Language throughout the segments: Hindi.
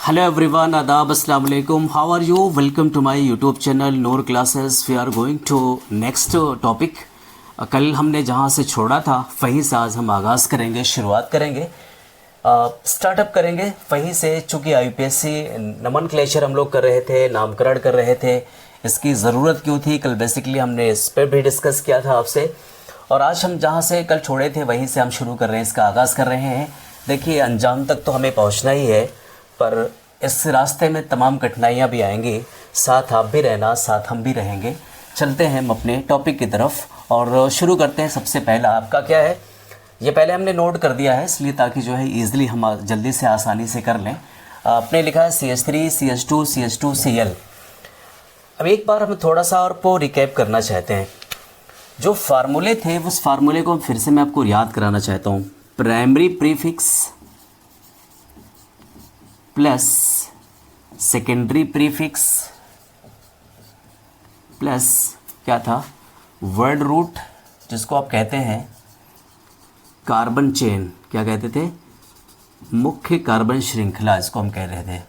हेलो एवरीवन, आदाब, अस्सलाम वालेकुम। How are you? Welcome to my YouTube channel Noor classes. We are going to next topic. कल हमने जहाँ से छोड़ा था वहीं से आज हम आगाज़ करेंगे, शुरुआत करेंगे, स्टार्टअप करेंगे वहीं से। चूँकि यूपीएससी नोमेनक्लेचर हम लोग कर रहे थे, नामकरण कर रहे थे, इसकी ज़रूरत क्यों थी, कल बेसिकली हमने इस पर भी डिस्कस किया था आपसे। और आज हम जहाँ से कल छोड़े थे वहीं से हम शुरू कर रहे हैं, इसका आगाज़ कर रहे हैं। देखिए, अंजाम तक तो हमें पहुँचना ही है, पर इस रास्ते में तमाम कठिनाइयाँ भी आएंगी। साथ आप भी रहना, साथ हम भी रहेंगे। चलते हैं हम अपने टॉपिक की तरफ और शुरू करते हैं। सबसे पहला आपका क्या है, ये पहले हमने नोट कर दिया है इसलिए ताकि जो है ईज़िली हम जल्दी से आसानी से कर लें। आपने लिखा है CH3 CH2 CH2 Cl। अब एक बार हम थोड़ा सा और को रिकैप करना चाहते हैं। जो फार्मूले थे उस फार्मूले को फिर से मैं आपको याद कराना चाहता हूँ। Primary prefix plus secondary prefix plus क्या था, वर्ड रूट, जिसको आप कहते हैं कार्बन चेन। क्या कहते थे? मुख्य कार्बन श्रृंखला, इसको हम कह रहे थे।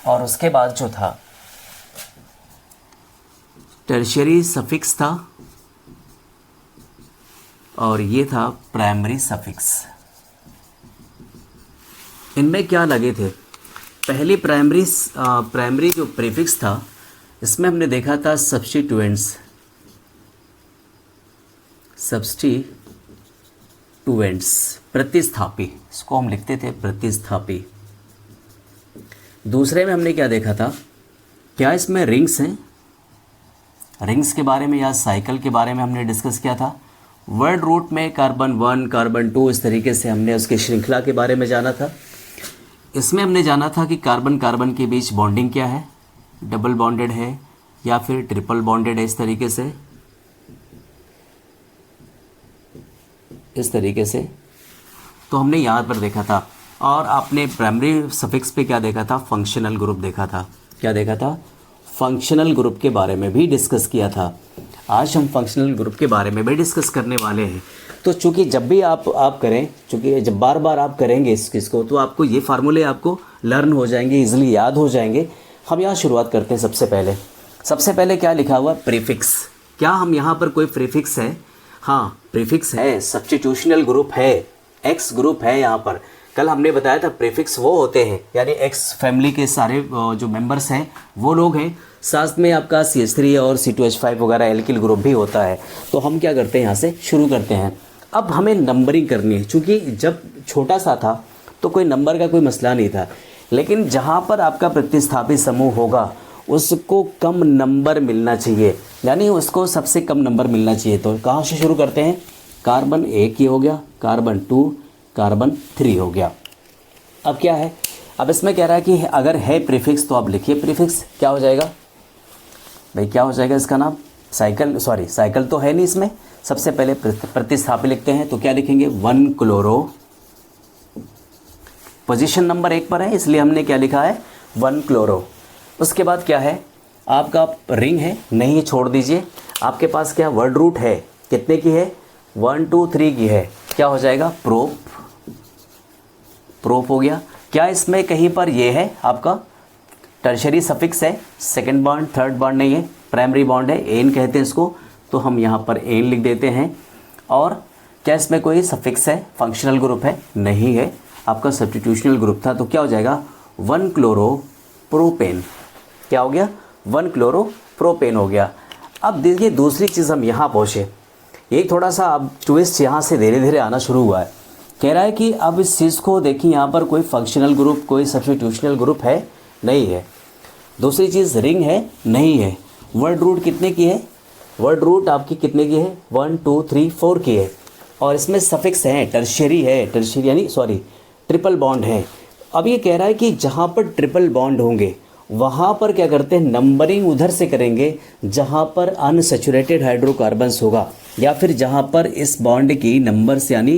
और उसके बाद जो था टर्शियरी सफिक्स था और ये था प्राइमरी सफिक्स। इनमें क्या लगे थे? पहली प्राइमरी जो प्रीफिक्स था इसमें हमने देखा था सब्स्टिट्यूएंट्स, प्रतिस्थापी, इसको हम लिखते थे प्रतिस्थापी। दूसरे में हमने क्या देखा था? क्या इसमें रिंग्स हैं? रिंग्स के बारे में या साइकिल के बारे में हमने डिस्कस किया था। वर्ड रूट में कार्बन 1 कार्बन 2 इस तरीके से हमने उसके श्रृंखला के बारे में जाना था। इसमें हमने जाना था कि कार्बन कार्बन के बीच बॉन्डिंग क्या है, डबल बॉन्डेड है या फिर ट्रिपल बॉन्डेड है, इस तरीके से तो हमने यहाँ पर देखा था। और आपने प्राइमरी सफिक्स पे क्या देखा था? फंक्शनल ग्रुप देखा था। क्या देखा था? फंक्शनल ग्रुप के बारे में भी डिस्कस किया था। आज हम फंक्शनल ग्रुप के बारे में भी डिस्कस करने वाले हैं। तो चूंकि जब भी आप करें, चूंकि जब बार बार आप करेंगे इसको, तो आपको ये फार्मूले आपको लर्न हो जाएंगे, इजीली याद हो जाएंगे। हम यहाँ शुरुआत करते हैं। सबसे पहले क्या लिखा हुआ? प्रीफिक्स। क्या हम यहाँ पर कोई प्रीफिक्स है? हाँ, प्रीफिक्स है, सब्स्टिट्यूशनल ग्रुप है, एक्स ग्रुप है। यहाँ पर कल हमने बताया था प्रीफिक्स वो होते हैं, यानी एक्स फैमिली के सारे जो मेंबर्स हैं वो लोग हैं। साथ में आपका CH3 और C2H5 वगैरह एल्किल ग्रुप भी होता है। तो हम क्या करते हैं, यहाँ से शुरू करते हैं। अब हमें नंबरिंग करनी है, क्योंकि जब छोटा सा था तो कोई नंबर का कोई मसला नहीं था, लेकिन जहाँ पर आपका प्रतिस्थापी समूह होगा उसको कम नंबर मिलना चाहिए, यानी उसको सबसे कम नंबर मिलना चाहिए। तो कहाँ से शुरू करते हैं? कार्बन 1 ये हो गया, कार्बन 2, कार्बन 3 हो गया। अब क्या है, अब इसमें कह रहा है कि अगर है प्रीफिक्स तो आप लिखिए प्रीफिक्स। क्या हो जाएगा भाई, क्या हो जाएगा इसका नाम? साइकिल तो है नहीं इसमें। सबसे पहले प्रतिस्थापी लिखते हैं, तो क्या लिखेंगे? 1 क्लोरो। पोजीशन नंबर 1 पर है इसलिए हमने क्या लिखा है? 1 क्लोरो। उसके बाद क्या है? आपका रिंग है, नहीं छोड़ दीजिए। आपके पास क्या वर्ड रूट है? कितने की है? 1 2 3 की है। क्या हो जाएगा? प्रोप हो गया। क्या इसमें कहीं पर ये है आपका टर्शरी सफिक्स है? सेकंड बॉन्ड, थर्ड बॉन्ड नहीं है, प्राइमरी बॉन्ड है, एन कहते हैं इसको, तो हम यहाँ पर एन लिख देते हैं। और क्या इसमें कोई सफिक्स है? फंक्शनल ग्रुप है? नहीं है, आपका सब्स्टिट्यूशनल ग्रुप था। तो क्या हो जाएगा? 1 क्लोरो प्रोपेन। क्या हो गया? 1 क्लोरो प्रोपेन हो गया। अब देखिए, दूसरी चीज़ हम यहाँ पहुँचे, एक थोड़ा सा अब ट्विस्ट यहाँ से धीरे धीरे आना शुरू हुआ है। कह रहा है कि अब इस चीज़ को देखिए, यहाँ पर कोई फंक्शनल ग्रुप, कोई सब्स्टिट्यूशनल ग्रुप है? नहीं है। दूसरी चीज़, रिंग है? नहीं है। वर्ड रूट कितने की है? वर्ड रूट आपकी कितने की है? 1 2 3 4 की है। और इसमें सफिक्स है, टर्शियरी है, ट्रिपल बॉन्ड है। अब ये कह रहा है कि जहाँ पर ट्रिपल बॉन्ड होंगे वहाँ पर क्या करते हैं? नंबरिंग उधर से करेंगे जहाँ पर अनसैचुरेटेड हाइड्रोकार्बन्स होगा, या फिर जहाँ पर इस बॉन्ड की नंबर्स, यानी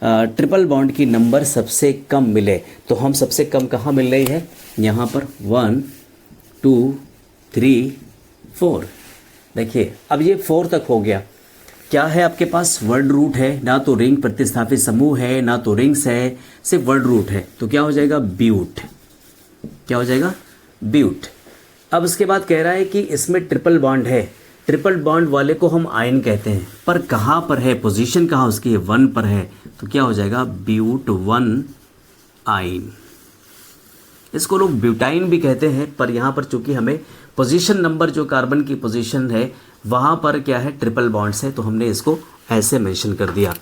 ट्रिपल बॉन्ड की नंबर सबसे कम मिले। तो हम सबसे कम कहाँ मिल रही है? यहाँ पर 1 2 3 4। देखिए, अब ये 4 तक हो गया। क्या है आपके पास? वर्ड रूट है, ना तो रिंग प्रतिस्थापित समूह है, ना तो रिंग्स है, सिर्फ वर्ड रूट है। तो क्या हो जाएगा? ब्यूट। क्या हो जाएगा, ब्यूट। अब उसके बाद कह रहा है कि इसमें ट्रिपल बॉन्ड है, ट्रिपल बॉन्ड वाले को हम आयन कहते हैं, पर कहाँ पर है, पोजीशन कहाँ उसकी है, 1 पर है, तो क्या हो जाएगा, ब्यूट 1 आयन। इसको लोग ब्यूटाइन भी कहते हैं, पर यहाँ पर चूंकि हमें पोजीशन नंबर जो कार्बन की पोजीशन है वहाँ पर क्या है, ट्रिपल बॉन्ड्स है, तो हमने इसको ऐसे मेंशन कर दिया।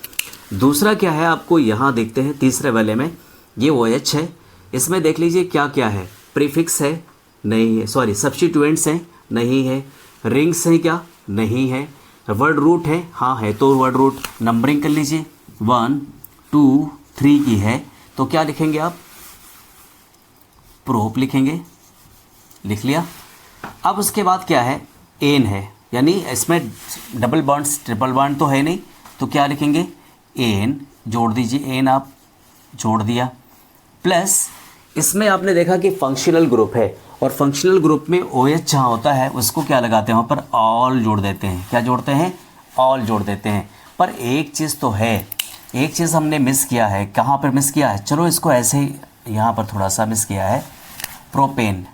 दूसरा क्या है, आपको यहाँ देखते हैं तीसरे वाले में, ये OH है, इसमें देख लीजिए क्या क्या है, प्रीफिक्स है, नहीं है, सॉरी सब्स्टिट्यूएंट्स हैं, नहीं है, रिंग्स हैं क्या, नहीं है, वर्ड रूट है, हाँ है, तो वर्ड रूट नंबरिंग कर लीजिए, 1 2 3 की है, तो क्या लिखेंगे आप, प्रोप लिखेंगे, लिख लिया। अब उसके बाद क्या है, एन है, यानी इसमें डबल बॉन्ड्स ट्रिपल बॉन्ड तो है नहीं, तो क्या लिखेंगे, एन जोड़ दीजिए, एन आप जोड़ दिया, प्लस इसमें आपने देखा कि फंक्शनल ग्रुप है, और फंक्शनल ग्रुप में OH जहाँ होता है उसको क्या लगाते हैं, वहाँ पर ऑल जोड़ देते हैं, क्या जोड़ते हैं, ऑल जोड़ देते हैं। पर एक चीज़ तो है, एक चीज़ हमने मिस किया है, कहाँ पर मिस किया है, चलो इसको ऐसे ही यहाँ पर थोड़ा सा मिस किया है, प्रोपेन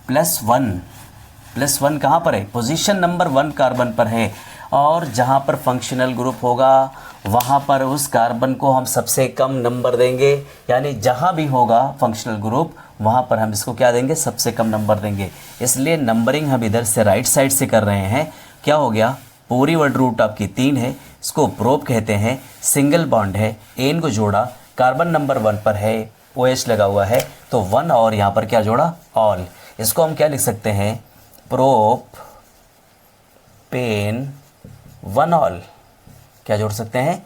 +1 कहाँ पर है, पोजीशन नंबर 1 कार्बन पर है, और जहाँ पर फंक्शनल ग्रुप होगा वहाँ पर उस कार्बन को हम सबसे कम नंबर देंगे, यानी जहाँ भी होगा फंक्शनल ग्रुप वहाँ पर हम इसको क्या देंगे, सबसे कम नंबर देंगे। इसलिए नंबरिंग हम इधर से राइट साइड से कर रहे हैं। क्या हो गया, पूरी वर्ड रूट आपकी 3 है, इसको प्रोप कहते हैं, सिंगल बॉन्ड है, एन को जोड़ा, कार्बन नंबर 1 पर है, OH लगा हुआ है, तो 1 और यहाँ पर क्या जोड़ा, ऑल। इसको हम क्या लिख सकते हैं, प्रोप पेन 1 ऑल, क्या जोड़ सकते हैं,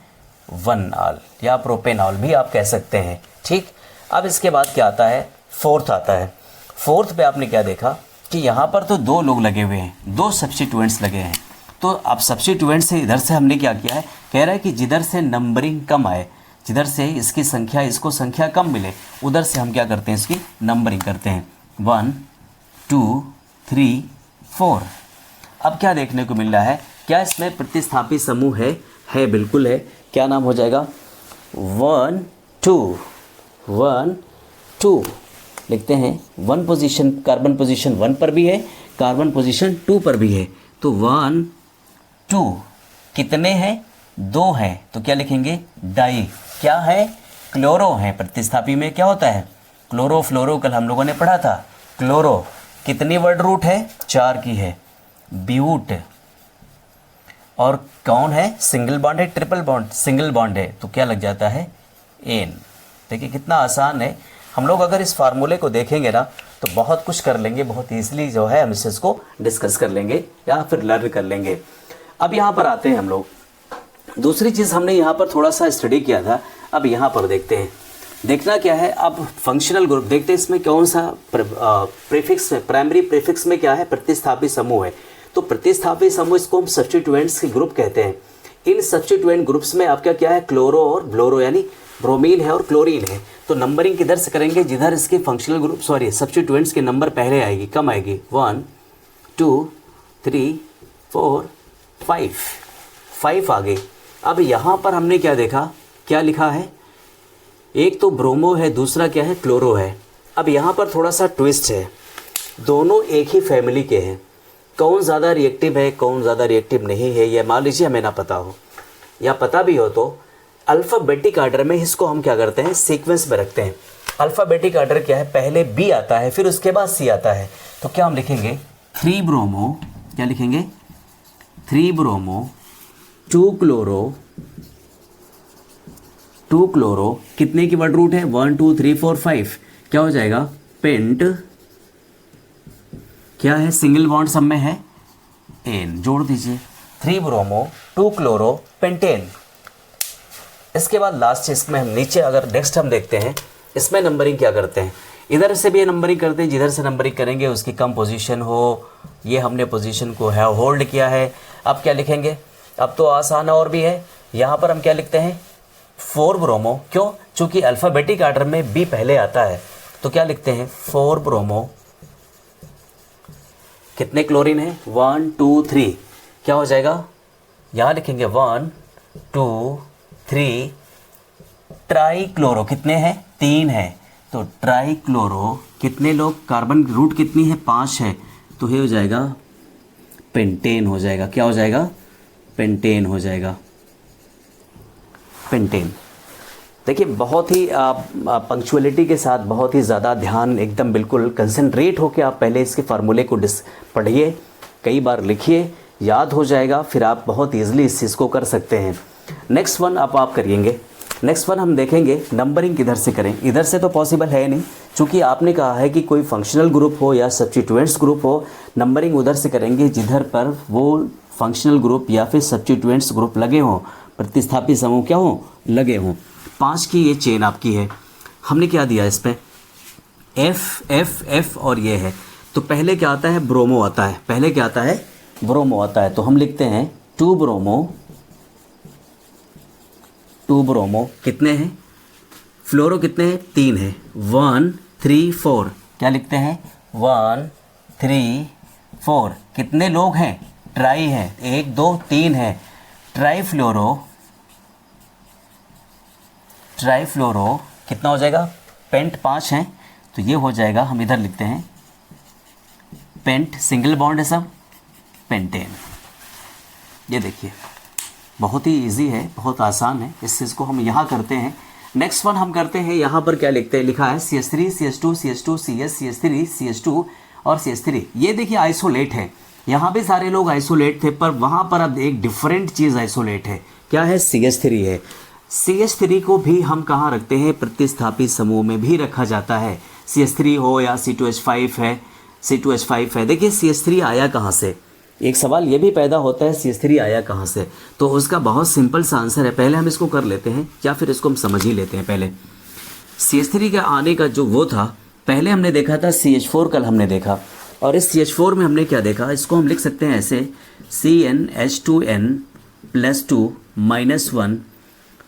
1 ऑल, या प्रोपेनॉल भी आप कह सकते हैं। ठीक, अब इसके बाद क्या आता है, फोर्थ आता है। फोर्थ पे आपने क्या देखा कि यहाँ पर तो 2 लोग लगे हुए हैं, 2 सब्स्टिट्यूएंट्स लगे हैं, तो अब सब्स्टिट्यूएंट से इधर से हमने क्या किया है, कह रहा है कि जिधर से नंबरिंग कम आए, जिधर से इसकी संख्या, इसको संख्या कम मिले, उधर से हम क्या करते हैं, इसकी नंबरिंग करते हैं, 1 2 3 4। अब क्या देखने को मिल रहा है, क्या इसमें प्रतिस्थापी समूह है बिल्कुल है, क्या नाम हो जाएगा, 1 2 लिखते हैं, 1 पोजीशन, कार्बन पोजीशन 1 पर भी है, कार्बन पोजीशन 2 पर भी है, तो 1 2 कितने हैं, 2 हैं, तो क्या लिखेंगे, डाई, क्या है, क्लोरो है, प्रतिस्थापी में क्या होता है, क्लोरो फ्लोरो, कल हम लोगों ने पढ़ा था, क्लोरो कितनी वर्ड रूट है, 4 की है, ब्यूट, और कौन है, सिंगल बॉन्ड है, ट्रिपल बॉन्ड, सिंगल बॉन्ड है, तो क्या लग जाता है, एन। देखिए कितना आसान है, हम लोग अगर इस फार्मूले को देखेंगे ना तो बहुत कुछ कर लेंगे, बहुत ईजिली जो है हम इसको डिस्कस कर लेंगे या फिर लर्न कर लेंगे। अब यहाँ पर आते हैं हम लोग, दूसरी चीज़ हमने यहाँ पर थोड़ा सा स्टडी किया था, अब यहाँ पर देखते हैं, देखना क्या है, अब फंक्शनल ग्रुप देखते हैं, इसमें कौन सा प्रीफिक्स में, प्राइमरी प्रीफिक्स में क्या है, प्रतिस्थापी समूह है, तो प्रतिस्थापी समूह इसको हम सब्स्टिट्यूएंट्स के ग्रुप कहते हैं। इन सब्स्टिट्यूएंट ग्रुप्स में आपका क्या है, क्लोरो और ब्लोरो, यानी ब्रोमीन है और क्लोरीन है, तो नंबरिंग किधर से करेंगे, जिधर इसके फंक्शनल ग्रुप सब्स्टिट्यूएंट्स के नंबर पहले आएगी, कम आएगी, 1 2 3 4 5 आ गई। अब यहाँ पर हमने क्या देखा, क्या लिखा है, एक तो ब्रोमो है, दूसरा क्या है, क्लोरो है। अब यहाँ पर थोड़ा सा ट्विस्ट है, दोनों एक ही फैमिली के हैं, कौन ज़्यादा रिएक्टिव है, कौन ज़्यादा रिएक्टिव नहीं है, ये मान लीजिए हमें ना पता हो, या पता भी हो तो अल्फ़ाबेटिक आर्डर में इसको हम क्या करते हैं, सीक्वेंस में रखते हैं। अल्फ़ाबेटिक आर्डर क्या है, पहले बी आता है, फिर उसके बाद सी आता है, तो क्या हम लिखेंगे, 3 ब्रोमो, क्या लिखेंगे, 3 ब्रोमो 2 क्लोरो, कितने की वर्ड रूट है, 1 2 3 4 5, क्या हो जाएगा, पेंट, क्या है, सिंगल बॉन्ड सब में है, एन, जोड़ दीजिए, 3 ब्रोमो 2 क्लोरो पेंटेन। इसके बाद लास्ट इसमें हम नीचे अगर नेक्स्ट हम देखते हैं, इसमें नंबरिंग क्या करते हैं, इधर से भी नंबरिंग करते हैं, जिधर से नंबरिंग करेंगे उसकी कम पोजीशन हो, ये हमने पोजीशन को है होल्ड किया है। अब क्या लिखेंगे, अब तो आसान और भी है, यहाँ पर हम क्या लिखते हैं, 4 ब्रोमो, क्यों, चूंकि अल्फ़ाबेटिक आर्डर में बी पहले आता है, तो क्या लिखते हैं, 4 ब्रोमो, कितने क्लोरीन है, 1 2 3, क्या हो जाएगा, यहाँ लिखेंगे 1 2 3, ट्राई क्लोरो, कितने हैं, 3 है, तो ट्राईक्लोरो, कितने लोग, कार्बन रूट कितनी है, 5 है, तो ये हो जाएगा पेंटेन हो जाएगा। क्या हो जाएगा, पेंटेन हो जाएगा, पेंटेन। देखिए बहुत ही पंक्चुअलिटी के साथ, बहुत ही ज़्यादा ध्यान, एकदम बिल्कुल कंसंट्रेट होकर आप पहले इसके फार्मूले को पढ़िए, कई बार लिखिए, याद हो जाएगा, फिर आप बहुत ईजिली इस चीज़ को कर सकते हैं। नेक्स्ट वन अब आप करिएंगे। नेक्स्ट वन हम देखेंगे नंबरिंग किधर से करें। इधर से तो पॉसिबल है नहीं, क्योंकि आपने कहा है कि कोई फंक्शनल ग्रुप हो या सब्स्टिट्यूएंट्स ग्रुप हो, नंबरिंग उधर से करेंगे जिधर पर वो फंक्शनल ग्रुप या फिर सब्स्टिट्यूएंट्स ग्रुप लगे हों, प्रतिस्थापी समूह क्या हों, लगे हों। 5 की ये चेन आपकी है, हमने क्या दिया इस पर, एफ एफ एफ और ये है, तो पहले क्या आता है, ब्रोमो आता है, पहले क्या आता है, ब्रोमो आता है, तो हम लिखते हैं 2 ब्रोमो, 2 ब्रोमो, कितने हैं, फ्लोरो कितने हैं, 3 है, 1 3 4, क्या लिखते हैं, 1 3 4, कितने लोग हैं, ट्राई है, 1 2 3 है, ट्राईफ्लोरो, ट्राईफ्लोरो कितना हो जाएगा, पेंट 5 हैं, तो ये हो जाएगा, हम इधर लिखते हैं पेंट, सिंगल बॉन्ड है सब, पेंटेन। ये देखिए बहुत ही इजी है, बहुत आसान है, इस चीज़ को हम यहाँ करते हैं। नेक्स्ट वन हम करते हैं, यहाँ पर क्या लिखते हैं, लिखा है CH3 CH2 CH2 CS CH3 CH2 और CH3। ये देखिए आइसोलेट है, यहाँ भी सारे लोग आइसोलेट थे, पर वहाँ पर अब एक डिफरेंट चीज़ आइसोलेट है, क्या है, CH3 है। CH3 को भी हम कहाँ रखते हैं, प्रतिस्थापी समूह में भी रखा जाता है, CH3 हो या C2H5 है, C2H5 है। देखिए CH3 आया कहाँ से, एक सवाल ये भी पैदा होता है, CH3 आया कहाँ से, तो उसका बहुत सिंपल सा आंसर है, पहले हम इसको कर लेते हैं या फिर इसको हम समझ ही लेते हैं। पहले CH3 के आने का जो वो था, पहले हमने देखा था CH4, कल हमने देखा, और इस CH4 में हमने क्या देखा, इसको हम लिख सकते हैं ऐसे CnH2n +2 -1,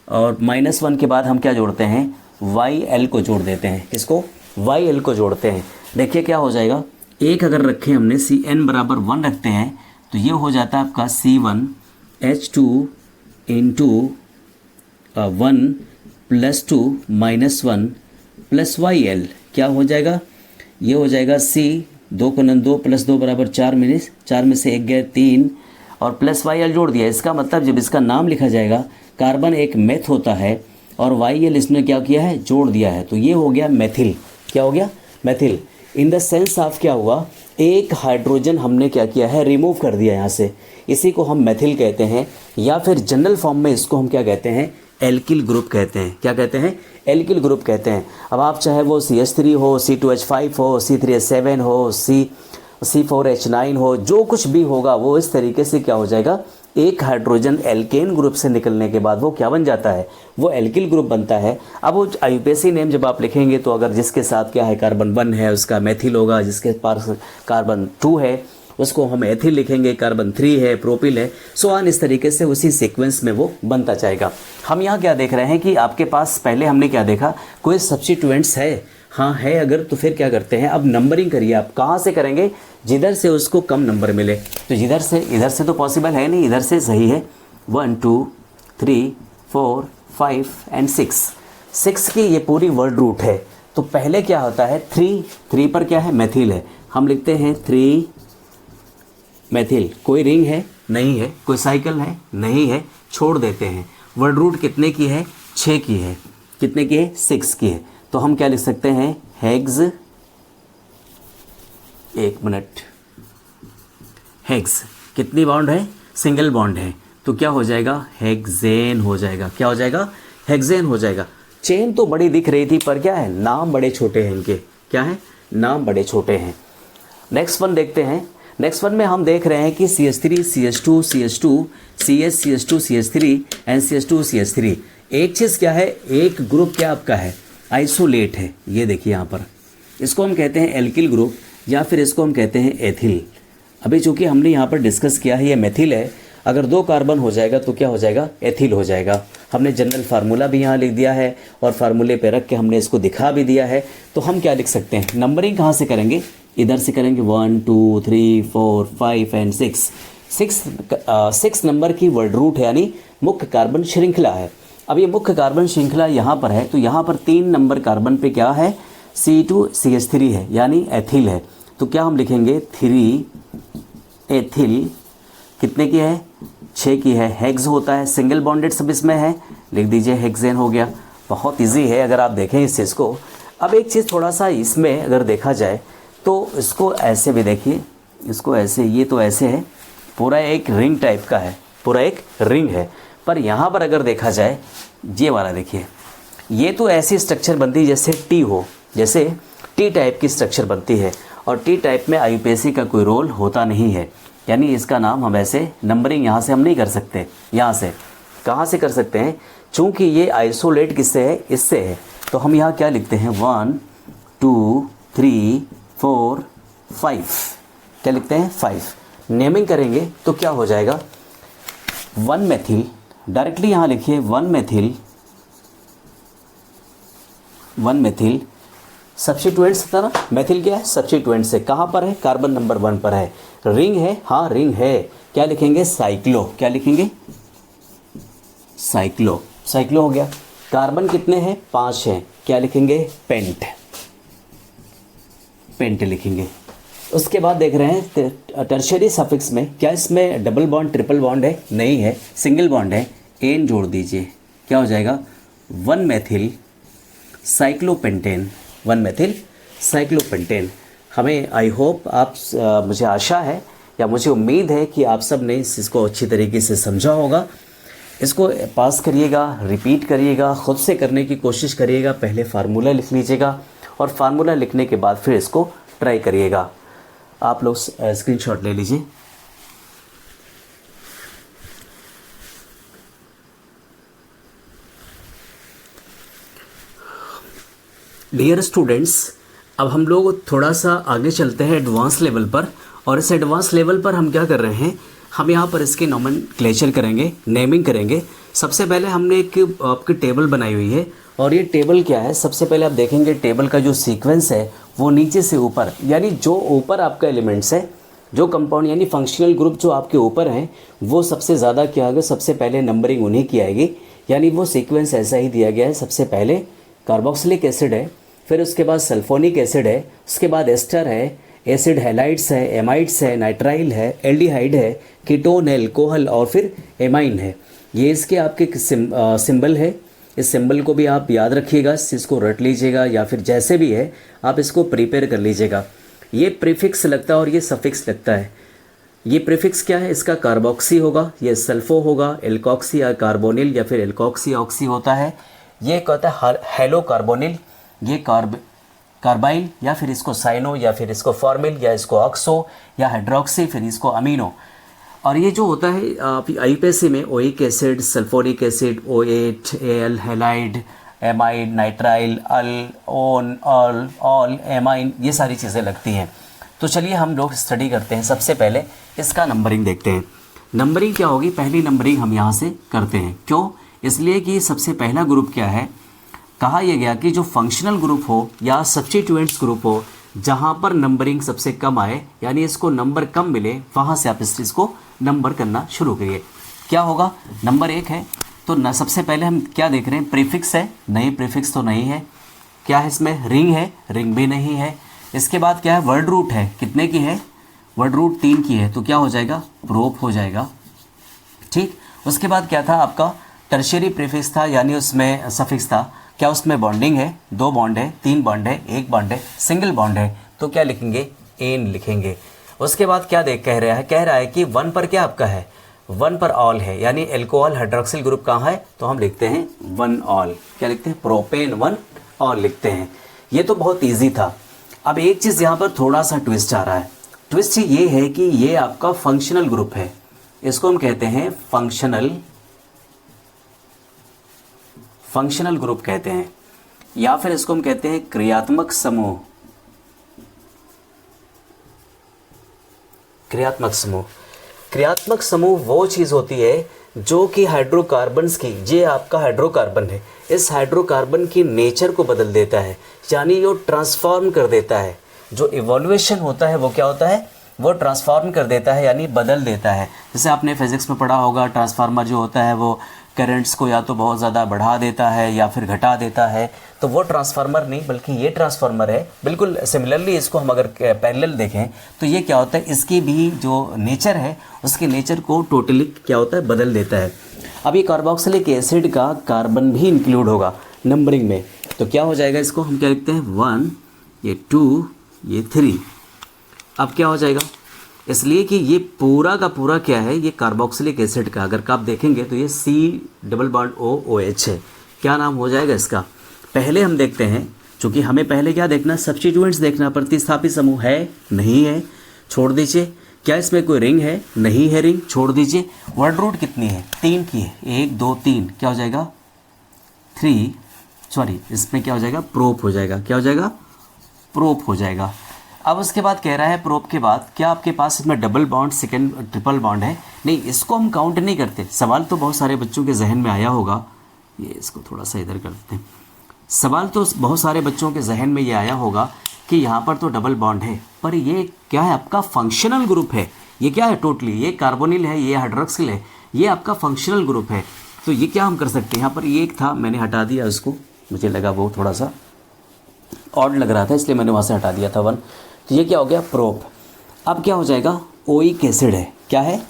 और -1 के बाद हम क्या जोड़ते हैं, YL को जोड़ देते हैं, किसको, YL को जोड़ते हैं। देखिए क्या हो जाएगा, एक अगर रखे हमने Cn बराबर 1 रखते हैं, तो ये हो जाता है आपका C1H2 इंटू 1 +2 -1 प्लस YL, क्या हो जाएगा, ये हो जाएगा C 2 × 2 + 2 = 4 में, 4 में से 1 गए 3, और प्लस YL जोड़ दिया। इसका मतलब जब इसका नाम लिखा जाएगा, कार्बन एक मेथ होता है और YL इसने क्या किया है, जोड़ दिया है, तो ये हो गया मेथिल। क्या हो गया, methyl. In the sense of क्या हुआ, एक हाइड्रोजन हमने क्या किया है, रिमूव कर दिया यहाँ से, इसी को हम मेथिल कहते हैं, या फिर जनरल फॉर्म में इसको हम क्या कहते हैं, एल्किल ग्रुप कहते हैं। क्या कहते हैं, एल्किल ग्रुप कहते हैं। अब आप चाहे वो CH3 हो, C2H5 हो, C3H7 हो, C4H9 हो, जो कुछ भी होगा वो इस तरीके से क्या हो जाएगा, एक हाइड्रोजन एल्केन ग्रुप से निकलने के बाद वो क्या बन जाता है, वो एल्किल ग्रुप बनता है। अब वो IUPAC नेम जब आप लिखेंगे, तो अगर जिसके साथ क्या है, कार्बन 1 है उसका मेथिल होगा, जिसके पास कार्बन 2 है उसको हम एथिल लिखेंगे, कार्बन 3 है प्रोपिल है, सो ऑन, इस तरीके से उसी सीक्वेंस में वो बनता जाएगा। हम यहाँ क्या देख रहे हैं कि आपके पास पहले हमने क्या देखा, कोई सब्स्टिट्यूएंट्स है, हाँ है अगर, तो फिर क्या करते हैं, अब नंबरिंग करिए। आप कहाँ से करेंगे, जिधर से उसको कम नंबर मिले, तो जिधर से, इधर से तो पॉसिबल है नहीं, इधर से सही है, 1 2 3 4 5 एंड 6 की ये पूरी वर्ड रूट है। तो पहले क्या होता है, 3 पर क्या है, मेथिल है, हम लिखते हैं 3 मेथिल। कोई रिंग है, नहीं है, कोई साइकिल है, नहीं है, छोड़ देते हैं। वर्ड रूट कितने की है, 6 की है, कितने की है, 6 की है, तो हम क्या लिख सकते हैं, हेक्स, एक मिनट, हेक्स कितनी बॉन्ड है, सिंगल बॉन्ड है, तो क्या हो जाएगा, हेक्सेन हो जाएगा। क्या हो जाएगा, हेक्सेन हो जाएगा। चेन तो बड़ी दिख रही थी, पर क्या है, नाम बड़े छोटे हैं इनके, क्या है, नाम बड़े छोटे हैं। नेक्स्ट वन देखते हैं। नेक्स्ट वन में हम देख रहे हैं कि CH3 CH2 CH2 CS CH2 CH3 and CH2 CH3। एक चीज़ क्या है, एक ग्रुप क्या आपका है, आइसोलेट है। ये देखिए यहाँ पर, इसको हम कहते हैं एल्किल ग्रुप, या फिर इसको हम कहते हैं एथिल। अभी चूंकि हमने यहाँ पर डिस्कस किया है ये मेथिल है, अगर 2 कार्बन हो जाएगा तो क्या हो जाएगा, एथिल हो जाएगा। हमने जनरल फार्मूला भी यहाँ लिख दिया है और फार्मूले पे रख के हमने इसको दिखा भी दिया है। तो हम क्या लिख सकते हैं, नंबरिंग कहाँ से करेंगे, इधर से करेंगे 1 2 3 4 5 एंड 6। 6 नंबर की वर्ड रूट है, यानी मुख्य कार्बन श्रृंखला है। अब ये मुख्य कार्बन श्रृंखला यहाँ पर है, तो यहाँ पर 3 नंबर कार्बन पे क्या है, C2CH3 है यानी एथिल है, तो क्या हम लिखेंगे 3 एथिल कितने की है 6 की है। हेक्स होता है, सिंगल बॉन्डेड सब इसमें है, लिख दीजिए हेक्सेन हो गया। बहुत इजी है अगर आप देखें इस चीज़ को। अब एक चीज़ थोड़ा सा इसमें अगर देखा जाए तो इसको ऐसे भी देखिए, इसको ऐसे, ये तो ऐसे है, पूरा एक रिंग टाइप का है, पूरा एक रिंग है। पर यहाँ पर अगर देखा जाए ये वाला देखिए, ये तो ऐसी स्ट्रक्चर बनती है जैसे टी हो, जैसे टी टाइप की स्ट्रक्चर बनती है। और टी टाइप में आईयूपीएसी का कोई रोल होता नहीं है, यानी इसका नाम हम ऐसे नंबरिंग यहाँ से हम नहीं कर सकते। यहाँ से कहाँ से कर सकते हैं, चूँकि ये आइसोलेट किससे है, इससे है, तो हम यहाँ क्या लिखते हैं 1 2 3 4 5, क्या लिखते हैं 5। नेमिंग करेंगे तो क्या हो जाएगा 1 मेथिल, डायरेक्टली यहाँ लिखिए 1 मेथिल सब्स्टिट्यूएंट्स था ना, मेथिल क्या है सब्स्टिट्यूएंट से, कहाँ पर है कार्बन नंबर 1 पर है। रिंग है, हाँ रिंग है, क्या लिखेंगे साइक्लो, क्या लिखेंगे साइक्लो, साइक्लो हो गया। कार्बन कितने हैं 5 हैं, क्या लिखेंगे पेंट, पेंट लिखेंगे। उसके बाद देख रहे हैं टर्शियरी सफिक्स में, क्या इसमें डबल बॉन्ड ट्रिपल बॉन्ड है, नहीं है, सिंगल बॉन्ड है, एन जोड़ दीजिए, क्या हो जाएगा 1 मेथिल साइक्लोपेंटेन, 1 मेथिल साइक्लोपेंटेन। हमें आई होप आप मुझे आशा है या मुझे उम्मीद है कि आप सब ने इसको अच्छी तरीके से समझा होगा। इसको पास करिएगा, रिपीट करिएगा, ख़ुद से करने की कोशिश करिएगा। पहले फार्मूला लिख लीजिएगा और फार्मूला लिखने के बाद फिर इसको ट्राई करिएगा। आप लोग स्क्रीनशॉट ले लीजिए। डियर स्टूडेंट्स, अब हम लोग थोड़ा सा आगे चलते हैं एडवांस लेवल पर, और इस एडवांस लेवल पर हम क्या कर रहे हैं, हम यहाँ पर इसके नोमेनक्लेचर करेंगे, नेमिंग करेंगे। सबसे पहले हमने एक आपकी टेबल बनाई हुई है, और ये टेबल क्या है, सबसे पहले आप देखेंगे टेबल का जो सीक्वेंस है वो नीचे से ऊपर, यानी जो ऊपर आपका एलिमेंट्स है, जो कंपाउंड यानी फंक्शनल ग्रुप जो आपके ऊपर हैं, वो सबसे ज़्यादा क्या होगा, सबसे पहले नंबरिंग उन्हीं की आएगी। यानी वो सीक्वेंस ऐसा ही दिया गया है, सबसे पहले कार्बोक्सिलिक एसिड है, फिर उसके बाद सल्फोनिक एसिड है, उसके बाद एस्टर है, एसिड हैलाइड्स है, एमाइड्स है, नाइट्राइल है, एल्डिहाइड है, कीटोन है, अल्कोहल और फिर एमाइन है। ये इसके आपके सिंबल है। इस सिंबल को भी आप याद रखिएगा, इसको रट लीजिएगा, या फिर जैसे भी है आप इसको प्रिपेयर कर लीजिएगा। ये प्रीफिक्स लगता है और ये सफिक्स लगता है। ये प्रीफिक्स क्या है, इसका कार्बोक्सी होगा, ये सल्फो होगा, एल्कोक्सी या कार्बोनिल या फिर एल्कोक्सी ऑक्सी होता है। ये कहता है हेलो कार्बोनिल, ये कार्बाइल या फिर इसको साइनो या फिर इसको फॉर्मिल या इसको ऑक्सो या हाइड्रोक्सी फिर इसको अमीनो। और ये जो होता है आईयूपीएसी में oic acid, sulphonic acid, OH, AL, halide, amide, nitrile, al, one, ol, amine, ये सारी चीज़ें लगती हैं। तो चलिए हम लोग स्टडी करते हैं। सबसे पहले इसका नंबरिंग देखते हैं। नंबरिंग क्या होगी, पहली नंबरिंग हम यहाँ से करते हैं। क्यों, इसलिए कि सबसे पहला ग्रुप क्या है, कहा यह गया कि जो फंक्शनल ग्रुप हो या सब्स्टिट्यूएंट्स ग्रुप हो, जहाँ पर नंबरिंग सबसे कम आए, यानी इसको नंबर कम मिले, वहाँ से आप इस चीज़ को नंबर करना शुरू करिए। क्या होगा, नंबर 1 है तो न सबसे पहले हम क्या देख रहे हैं, प्रीफिक्स है, नहीं प्रीफिक्स तो नहीं है। क्या है इसमें, रिंग है, रिंग भी नहीं है। इसके बाद क्या है, वर्ड रूट है, कितने की है, वर्ड रूट 3 की है, तो क्या हो जाएगा, प्रोप हो जाएगा। ठीक, उसके बाद क्या था आपका, टर्शियरी प्रीफिक्स था, यानी उसमें सफिक्स था। क्या उसमें बॉन्डिंग है, 2 बॉन्ड है, 3 बॉन्ड है, 1 बॉन्ड है, सिंगल बॉन्ड है, तो क्या लिखेंगे, एन लिखेंगे। उसके बाद क्या कह रहा है कि 1 पर क्या आपका है, 1 पर ऑल है, यानी एल्कोहल हाइड्रोक्सिल ग्रुप कहाँ है, तो हम लिखते हैं 1 ऑल, क्या लिखते हैं, प्रोपेन 1 ऑल लिखते हैं। ये तो बहुत ईजी था। अब एक चीज़ यहाँ पर थोड़ा सा ट्विस्ट आ रहा है। ट्विस्ट ये है कि ये आपका फंक्शनल ग्रुप है, इसको हम कहते हैं फंक्शनल ग्रुप कहते हैं, या फिर इसको हम कहते हैं क्रियात्मक समूह। क्रियात्मक समूह वो चीज़ होती है जो कि हाइड्रोकार्बन्स की, ये आपका हाइड्रोकार्बन है, इस हाइड्रोकार्बन की नेचर को बदल देता है, यानी वो ट्रांसफॉर्म कर देता है। जो इवोल्यूशन होता है वो क्या होता है, वो ट्रांसफॉर्म कर देता है, यानी बदल देता है। जैसे आपने फिजिक्स में पढ़ा होगा, ट्रांसफार्मर जो होता है वो करंट्स को या तो बहुत ज़्यादा बढ़ा देता है या फिर घटा देता है, तो वो ट्रांसफार्मर नहीं बल्कि ये ट्रांसफार्मर है। बिल्कुल सिमिलरली इसको हम अगर पैरेलल देखें तो ये क्या होता है, इसकी भी जो नेचर है उसके नेचर को टोटली क्या होता है, बदल देता है। अब ये कार्बोक्सिलिक एसिड का कार्बन भी इंक्लूड होगा नंबरिंग में, तो क्या हो जाएगा, इसको हम क्या लिखते हैं 1, ये 2, ये 3। अब क्या हो जाएगा, इसलिए कि ये पूरा का पूरा क्या है, ये कार्बोक्सिलिक एसिड का अगर आप देखेंगे तो ये C+OOH है। क्या नाम हो जाएगा इसका, पहले हम देखते हैं, चूँकि हमें पहले क्या देखना, सब्स्टिट्यूएंट्स देखना, प्रतिस्थापित समूह है नहीं है, छोड़ दीजिए। क्या इसमें कोई रिंग है, नहीं है रिंग, छोड़ दीजिए। वर्ड रूट कितनी है, 3 की है, 1 2 3, क्या हो जाएगा 3, सॉरी इसमें क्या हो जाएगा, प्रोप हो जाएगा, क्या हो जाएगा, प्रोप हो जाएगा। अब उसके बाद कह रहा है प्रोप के बाद क्या आपके पास इसमें double bond, second triple bond है, नहीं इसको हम काउंट नहीं करते। सवाल तो बहुत सारे बच्चों के जहन में आया होगा, ये इसको थोड़ा सा इधर कर देते हैं। सवाल तो बहुत सारे बच्चों के जहन में ये आया होगा कि यहाँ पर तो डबल बॉन्ड है, पर ये क्या है, आपका फंक्शनल ग्रुप है। ये क्या है, टोटली ये कार्बोनिल है, ये हाइड्रोक्सिल है, ये आपका फंक्शनल ग्रुप है। तो ये क्या हम कर सकते हैं, यहाँ पर ये एक था, मैंने हटा दिया उसको, मुझे लगा वो थोड़ा सा ऑड लग रहा था इसलिए मैंने वहाँ से हटा दिया था 1। तो ये क्या हो गया, प्रोप। अब क्या हो जाएगा, ओइक एसिड है, क्या है,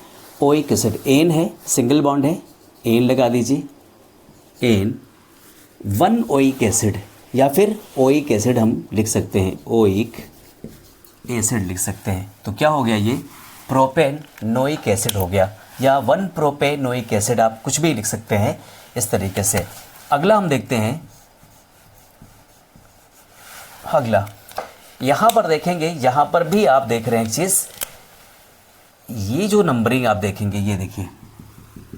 ओइक एसिड, एन है, सिंगल बॉन्ड है, एन लगा दीजिए, एन 1 ओइक एसिड, या फिर ओइक एसिड हम लिख सकते हैं, ओइक एसिड लिख सकते हैं। तो क्या हो गया, ये प्रोपेनोइक एसिड हो गया, या 1 प्रोपेनोइक एसिड, आप कुछ भी लिख सकते हैं इस तरीके से। अगला हम देखते हैं, अगला यहाँ पर देखेंगे, यहाँ पर भी आप देख रहे हैं एक चीज़, ये जो नंबरिंग आप देखेंगे, ये देखिए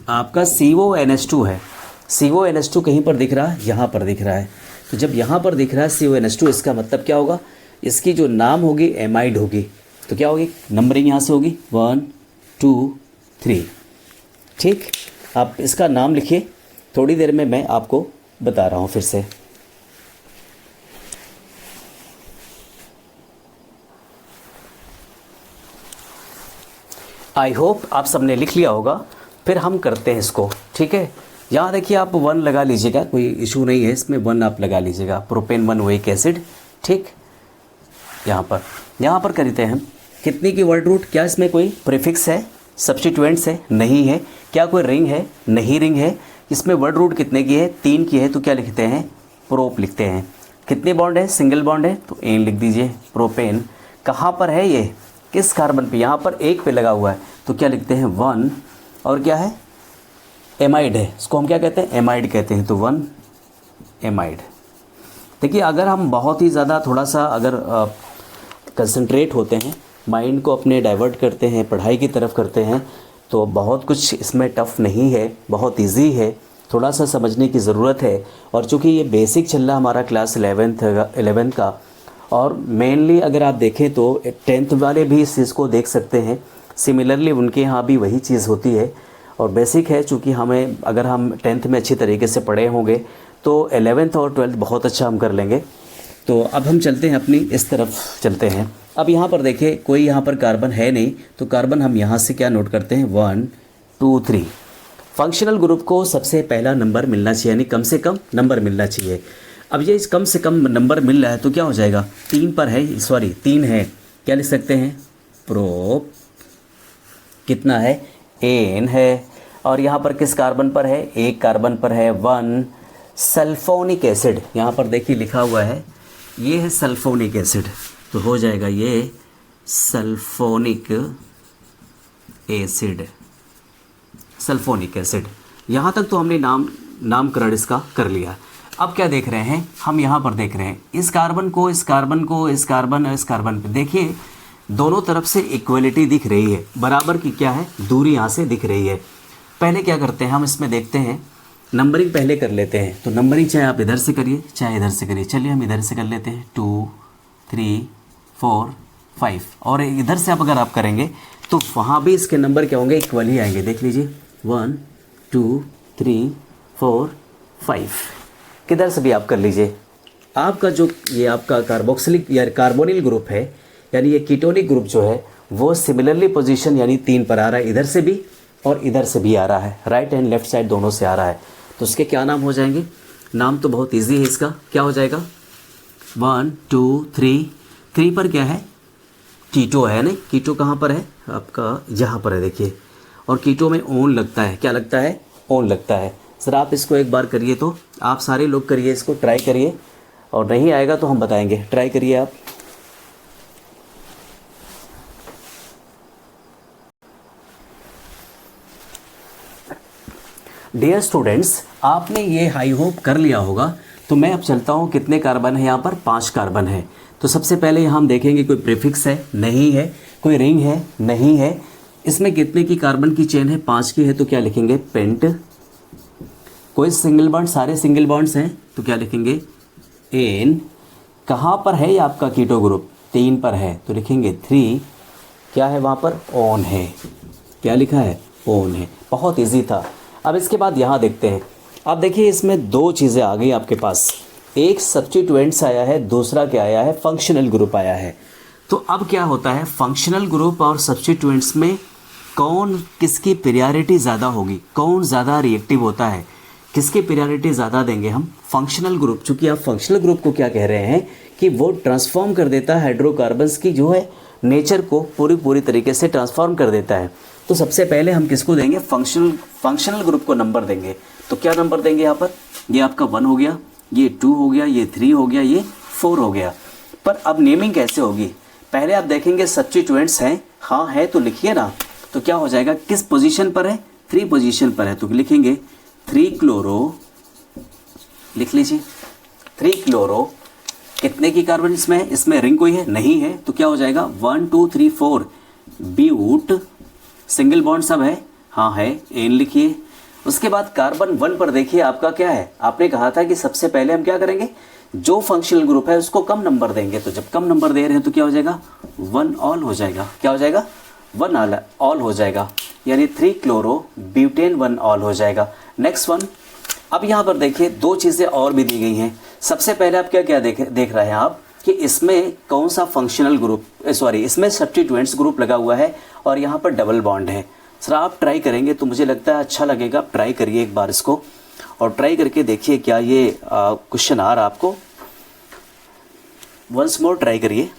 आपका CONH2 है, CONH2 कहीं पर दिख रहा है, यहाँ पर दिख रहा है। तो जब यहाँ पर दिख रहा है CONH2, इसका मतलब क्या होगा, इसकी जो नाम होगी एमाइड होगी। तो क्या होगी, नंबरिंग यहाँ से होगी 1 2 3, ठीक। आप इसका नाम लिखिए, थोड़ी देर में मैं आपको बता रहा हूँ फिर से। आई होप आप सबने लिख लिया होगा, फिर हम करते हैं इसको, ठीक है। यहाँ देखिए आप 1 लगा लीजिएगा, कोई इशू नहीं है इसमें, 1 आप लगा लीजिएगा, प्रोपेन 1 ओइक एसिड, ठीक। यहाँ पर करते हैं हम, कितनी की वर्ड रूट, क्या इसमें कोई प्रीफिक्स है, सब्स्टिट्यूएंट्स है, नहीं है, क्या कोई रिंग है, नहीं रिंग है, इसमें वर्ड रूट कितने की है, 3 की है, तो क्या लिखते हैं, प्रोप लिखते हैं। कितने बॉन्ड है, सिंगल बॉन्ड है, तो एन लिख दीजिए, प्रोपेन। कहाँ पर है ये, किस कार्बन पे, यहाँ पर 1 पे लगा हुआ है, तो क्या लिखते हैं 1, और क्या है, एमाइड है, इसको हम क्या कहते हैं, एमाइड कहते हैं, तो 1 एमाइड। देखिए अगर हम बहुत ही ज़्यादा थोड़ा सा अगर कंसंट्रेट होते हैं, माइंड को अपने डाइवर्ट करते हैं, पढ़ाई की तरफ करते हैं, तो बहुत कुछ इसमें टफ़ नहीं है, बहुत इजी है, थोड़ा सा समझने की ज़रूरत है। और चूँकि ये बेसिक चल रहा हमारा क्लास 11th का, और मेनली अगर आप देखें तो 10th वाले भी इस चीज़ को देख सकते हैं, सिमिलरली उनके यहाँ भी वही चीज़ होती है। और बेसिक है, चूँकि हमें अगर हम 10th में अच्छी तरीके से पढ़े होंगे तो 11th और 12th बहुत अच्छा हम कर लेंगे। तो अब हम चलते हैं अपनी इस तरफ चलते हैं। अब यहाँ पर देखिए कोई यहाँ पर कार्बन है नहीं, तो कार्बन हम यहाँ से क्या नोट करते हैं, 1 2 3। फंक्शनल ग्रुप को सबसे पहला नंबर मिलना चाहिए, यानी कम से कम नंबर मिलना चाहिए। अब ये कम से कम नंबर मिल रहा है तो क्या हो जाएगा, 3 पर है, सॉरी 3 है, क्या लिख सकते हैं, प्रोप, कितना है, एन है, और यहाँ पर किस कार्बन पर है, एक कार्बन पर है 1 सल्फोनिक एसिड। यहाँ पर देखिए लिखा हुआ है, ये है सल्फोनिक एसिड, तो हो जाएगा ये सल्फोनिक एसिड, सल्फोनिक एसिड। यहाँ तक तो हमने नामकरण इसका कर लिया। अब क्या देख रहे हैं हम, यहाँ पर देख रहे हैं इस कार्बन को, इस कार्बन को, इस कार्बन और इस कार्बन पे देखिए दोनों तरफ से इक्वलिटी दिख रही है, बराबर की क्या है दूरी यहाँ से दिख रही है। पहले क्या करते हैं हम इसमें देखते हैं, नंबरिंग पहले कर लेते हैं। तो नंबरिंग चाहे आप इधर से करिए चाहे इधर से करिए, चलिए हम इधर से कर लेते हैं, 2 3 4 5, और इधर से अगर आप करेंगे तो वहाँ भी इसके नंबर क्या होंगे, इक्वल ही आएंगे। देख लीजिए 1 2 3 4 5, किधर से भी आप कर लीजिए। आपका जो ये आपका कार्बोक्सिलिक या कार्बोनिल ग्रुप है, यानी ये कीटोनिक ग्रुप जो है वो सिमिलरली पोजीशन यानी 3 पर आ रहा है इधर से भी और इधर से भी आ रहा है, राइट एंड लेफ्ट साइड दोनों से आ रहा है, तो उसके क्या नाम हो जाएंगे? नाम तो बहुत इजी है इसका, क्या हो जाएगा? 1 2 3, 3 पर क्या है? कीटो है ना। कीटो कहाँ पर है आपका? यहाँ पर है देखिए। और कीटो में ओन लगता है, क्या लगता है? ओन लगता है। सर आप इसको एक बार करिए, तो आप सारे लोग करिए, इसको ट्राई करिए, और नहीं आएगा तो हम बताएंगे। ट्राई करिए आप। डियर स्टूडेंट्स, आपने ये हाई होप कर लिया होगा। तो मैं अब चलता हूँ, कितने कार्बन है यहाँ पर? 5 कार्बन है। तो सबसे पहले यहाँ हम देखेंगे कोई प्रीफिक्स है? नहीं है। कोई रिंग है? नहीं है। इसमें कितने की कार्बन की चेन है? 5 की है, तो क्या लिखेंगे? पेंट। कोई सिंगल बॉन्ड? सारे सिंगल बॉन्ड्स हैं, तो क्या लिखेंगे? एन। कहाँ पर है ये आपका कीटो ग्रुप? 3 पर है, तो लिखेंगे 3। क्या है वहाँ पर? ओन है। क्या लिखा है? ओन है। बहुत इजी था। अब इसके बाद यहाँ देखते हैं। अब देखिए इसमें 2 चीज़ें आ गई आपके पास, एक सब्स्टिट्यूएंट्स आया है, दूसरा क्या आया है? फंक्शनल ग्रुप आया है। तो अब क्या होता है, फंक्शनल ग्रुप और सब्स्टिट्यूएंट्स में कौन किसकी प्रायोरिटी ज़्यादा होगी, कौन ज़्यादा रिएक्टिव होता है, किसकी प्रायोरिटी ज़्यादा देंगे हम? Functional group. चूँकि आप फंक्शनल ग्रुप को क्या कह रहे हैं कि वो ट्रांसफॉर्म कर देता है हाइड्रोकार्बन्स की जो है नेचर को पूरी तरीके से ट्रांसफॉर्म कर देता है। तो सबसे पहले हम किसको देंगे? फंक्शनल ग्रुप को नंबर देंगे। तो क्या नंबर देंगे यहाँ पर? ये आपका 1 हो गया, ये 2 हो गया, ये 3 हो गया, ये 4 हो गया। पर अब नेमिंग कैसे होगी? पहले आप देखेंगे सब्स्टिट्यूएंट्स हैं, हाँ है तो लिखिए ना। तो क्या हो जाएगा? किस पोजीशन पर है? 3 पोजीशन पर है, तो लिखेंगे 3 क्लोरो। लिख लीजिए 3 क्लोरो। कितने की कार्बन इसमें है? इसमें रिंग कोई है? नहीं है, तो क्या हो जाएगा? 1 2 3 4 ब्यूट। सिंगल बॉन्ड सब है? हाँ है, एन लिखिए। उसके बाद कार्बन 1 पर देखिए आपका क्या है? आपने कहा था कि सबसे पहले हम क्या करेंगे, जो फंक्शनल ग्रुप है उसको कम नंबर देंगे। तो जब कम नंबर दे रहे हैं तो क्या हो जाएगा? 1 ऑल हो जाएगा। क्या हो जाएगा? 1 ऑल हो जाएगा, यानी 3 क्लोरो ब्यूटेन 1 ऑल हो जाएगा। Next one. अब यहाँ पर देखिए 2 चीज़ें और भी दी गई हैं। सबसे पहले आप क्या देख रहे हैं आप कि इसमें कौन सा फंक्शनल ग्रुप, सॉरी इसमें सब्स्टिट्यूएंट्स ग्रुप लगा हुआ है और यहाँ पर डबल बॉन्ड है। सर आप ट्राई करेंगे तो मुझे लगता है अच्छा लगेगा। आप ट्राई करिए एक बार इसको, और ट्राई करके देखिए क्या ये क्वेश्चन आ रहा आपको। वंस मोर ट्राई करिए।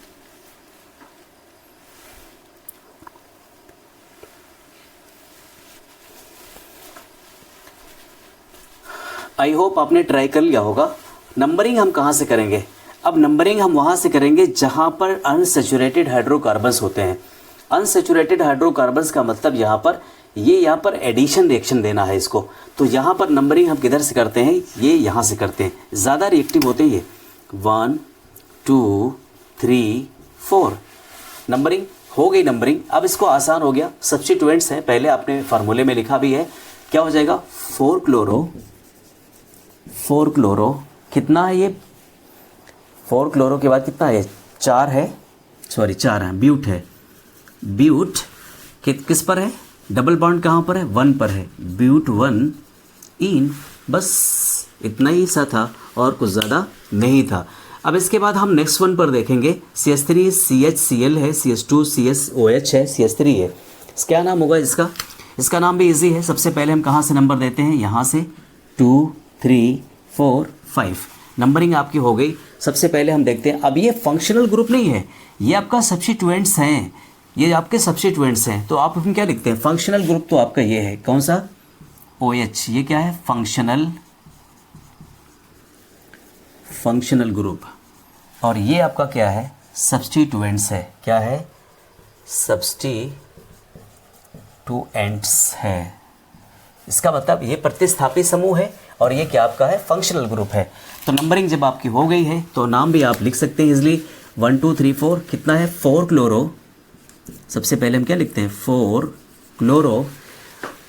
आई होप आपने ट्राई कर लिया होगा। नंबरिंग हम कहाँ से करेंगे? अब नंबरिंग हम वहाँ से करेंगे जहाँ पर अनसैचुरेटेड हाइड्रोकार्बन्स होते हैं। अनसैचुरेटेड हाइड्रोकार्बन्स का मतलब यहाँ पर एडिशन रिएक्शन देना है इसको। तो यहाँ पर नंबरिंग हम किधर से करते हैं? ये यहाँ से करते हैं। ज़्यादा रिएक्टिव होते हैं ये। 1 2 3 4 नंबरिंग हो गई। नंबरिंग अब इसको आसान हो गया। सब्स्टिट्यूएंट्स हैं, पहले आपने फार्मूले में लिखा भी है। क्या हो जाएगा? 4 क्लोरो। कितना है ये? 4 क्लोरो के बाद कितना है? 4 है, सॉरी 4 है। ब्यूट है। ब्यूट किस पर है? डबल बॉन्ड कहाँ पर है? 1 पर है। ब्यूट 1 इन। बस इतना ही सा था और कुछ ज़्यादा नहीं था। अब इसके बाद हम नेक्स्ट वन पर देखेंगे। CH3 CHCl है, CH2 CSOH है, CH3 है। क्या नाम होगा इसका? इसका नाम भी इजी है। सबसे पहले हम कहाँ से नंबर देते हैं? यहाँ से 2 3 4 5 नंबरिंग आपकी हो गई। सबसे पहले हम देखते हैं। अब ये फंक्शनल ग्रुप नहीं है, ये आपका सब्स्टिट्यूएंट्स हैं, ये आपके सब्स्टिट्यूएंट्स हैं। तो आप उसमें क्या लिखते हैं? फंक्शनल ग्रुप तो आपका ये है, कौन सा? OH। ये क्या है? Functional group. और ये आपका क्या है? सब्स्टिट्यूएंट्स है। क्या है? सब्स्टिट्यूएंट्स है। इसका मतलब ये प्रतिस्थापी समूह है और ये क्या आपका है? फंक्शनल ग्रुप है। तो नंबरिंग जब आपकी हो गई है तो नाम भी आप लिख सकते हैं इजली। 1 2 3 4 कितना है? 4 क्लोरो। सबसे पहले हम क्या लिखते हैं? 4 क्लोरो।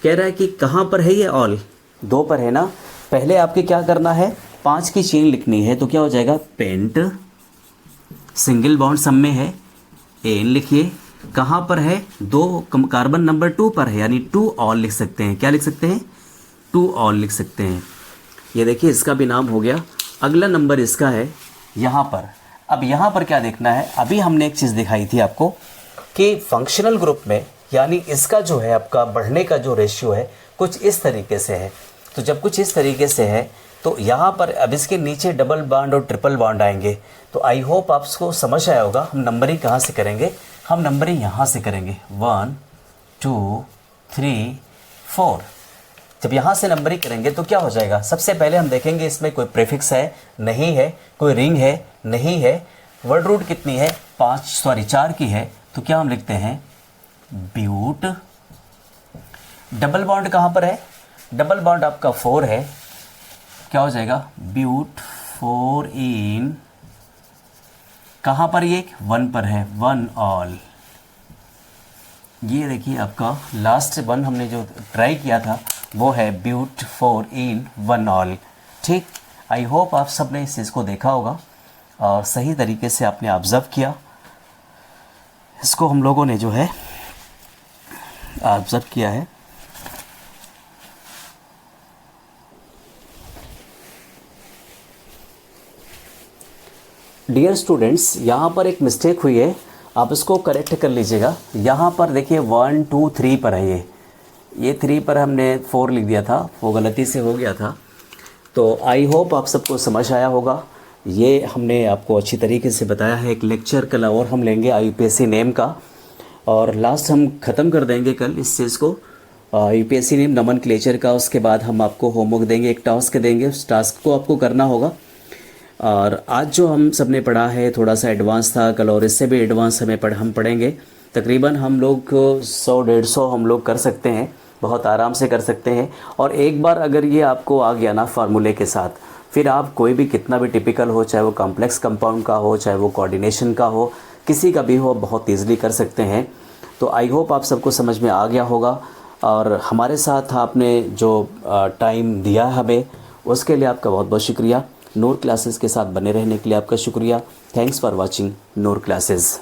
कह रहा है कि कहाँ पर है ये? ऑल 2 पर है ना। पहले आपके क्या करना है? 5 की चेन लिखनी है। तो क्या हो जाएगा? पेंट। सिंगल बॉन्ड सब में है, एन लिखिए। कहाँ पर है? 2 कार्बन नंबर 2 पर है, यानी 2 ऑल लिख सकते हैं। क्या लिख सकते हैं? 2 ऑल लिख सकते हैं। ये देखिए इसका भी नाम हो गया। अगला नंबर इसका है यहाँ पर। अब यहाँ पर क्या देखना है? अभी हमने एक चीज़ दिखाई थी आपको कि फंक्शनल ग्रुप में यानी इसका जो है आपका बढ़ने का जो रेशियो है कुछ इस तरीके से है। तो जब कुछ इस तरीके से है तो यहाँ पर अब इसके नीचे डबल बॉन्ड और ट्रिपल बॉन्ड आएंगे। तो आई होप आपको समझ आया होगा। हम नंबरिंग कहाँ से करेंगे, हम नंबरिंग यहाँ से करेंगे 1 2 3 4। जब यहाँ से नंबरिंग करेंगे तो क्या हो जाएगा, सबसे पहले हम देखेंगे इसमें कोई प्रीफिक्स है नहीं है, कोई रिंग है नहीं है, वर्ड रूट कितनी है 4 की है। तो क्या हम लिखते हैं ब्यूट। डबल बॉन्ड कहाँ पर है, डबल बॉन्ड आपका 4 है, क्या हो जाएगा ब्यूट 4 इन, कहाँ पर ये 1 पर है 1 ऑल। ये देखिए आपका लास्ट 1 हमने जो ट्राई किया था वो है ब्यूट 4 इन 1 ऑल। ठीक, आई होप आप सब ने इस चीज़ को देखा होगा और सही तरीके से आपने ऑब्ज़र्व किया। इसको हम लोगों ने जो है ऑब्ज़र्व किया है। डियर स्टूडेंट्स, यहाँ पर एक मिस्टेक हुई है, आप इसको करेक्ट कर लीजिएगा। यहाँ पर देखिए 1 2 3 पर है, ये 3 पर हमने 4 लिख दिया था, वो गलती से हो गया था। तो आई होप आप सबको समझ आया होगा। ये हमने आपको अच्छी तरीके से बताया है। एक लेक्चर कल और हम लेंगे IUPAC नेम का, और लास्ट हम ख़त्म कर देंगे कल इस चीज़ को, IUPAC नेम नोमेनक्लेचर का। उसके बाद हम आपको होमवर्क देंगे, एक टास्क देंगे, उस टास्क को आपको करना होगा। और आज जो हम सब ने पढ़ा है थोड़ा सा एडवांस था, कल और इससे भी एडवांस हम पढ़ेंगे। तकरीबन हम लोग 100-150 हम लोग कर सकते हैं, बहुत आराम से कर सकते हैं। और एक बार अगर ये आपको आ गया ना फार्मूले के साथ, फिर आप कोई भी कितना भी टिपिकल हो, चाहे वो कॉम्प्लेक्स कंपाउंड का हो, चाहे वो कोऑर्डिनेशन का हो, किसी का भी हो, बहुत ईज़िली कर सकते हैं। तो आई होप आप सबको समझ में आ गया होगा। और हमारे साथ आपने जो टाइम दिया हमें, उसके लिए आपका बहुत बहुत शुक्रिया। नूर क्लासेस के साथ बने रहने के लिए आपका शुक्रिया। Thanks for watching Noor classes.